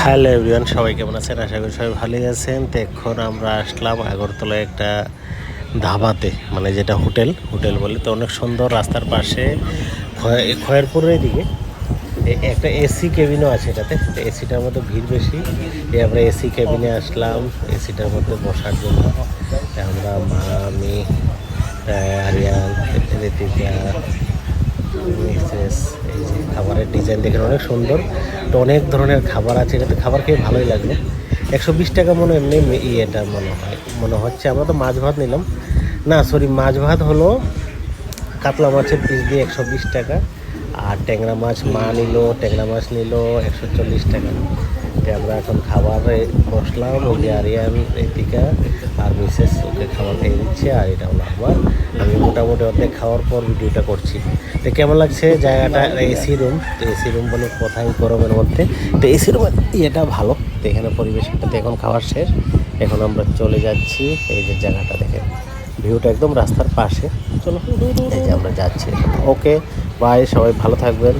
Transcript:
Hello everyone, সবাই কেমন আছেন? আশা করি সবাই ভালোই আছেন। তো এখন আমরা আসলাম আগরতলায় একটা ধাবাতে, মানে যেটা হোটেল বলে। তো অনেক সুন্দর, রাস্তার পাশে খয়েরপুরের দিকে একটা এসি কেবিনও আছে এটাতে। তো এসিটার মধ্যে ভিড় বেশি, আমরা এসি কেবিনে আসলাম এসিটার মধ্যে বসার জন্য। আমরা মা, আমি, আরিয়ান, ঋতিকা, মিসেস। এই যে খাবারের ডিজাইন দেখেন অনেক সুন্দর। তো অনেক ধরনের খাবার আছে এটাতে, খাবার খেয়ে ভালোই লাগলো। 120 টাকা মনে এমনি এটা মনে হচ্ছে। আমরা তো মাছ ভাত নিলাম, না সরি, মাছ ভাত হলো কাতলা মাছের পিস দিয়ে 120 টাকা। আর ট্যাংরা মাছ মা নিল, ট্যাংরা মাছ নিল 140 টাকা। তো আমরা এখন খাবারে বসলাম। ওই যে আরিয়ান, ঋতিকা আর মিসেস ওকে খাবার খেয়ে দিচ্ছে, আর এটা হলো আমার। আমি মোটামুটি অর্ধেক খাওয়ার পর ভিডিওটা করছি। তো কেমন লাগছে জায়গাটা? AC room. তো এসি রুম বলে কোথায় গরমের মধ্যে। তো এসি রুমের ইয়েটা ভালো। তো এখানে পরিবেশটাতে এখন খাবার শেষ, এখন আমরা চলে যাচ্ছি। এই যে জায়গাটা দেখেন, ভিউটা একদম রাস্তার পাশে। চলো, এই যে আমরা যাচ্ছি। ওকে বাই, সবাই ভালো থাকবেন।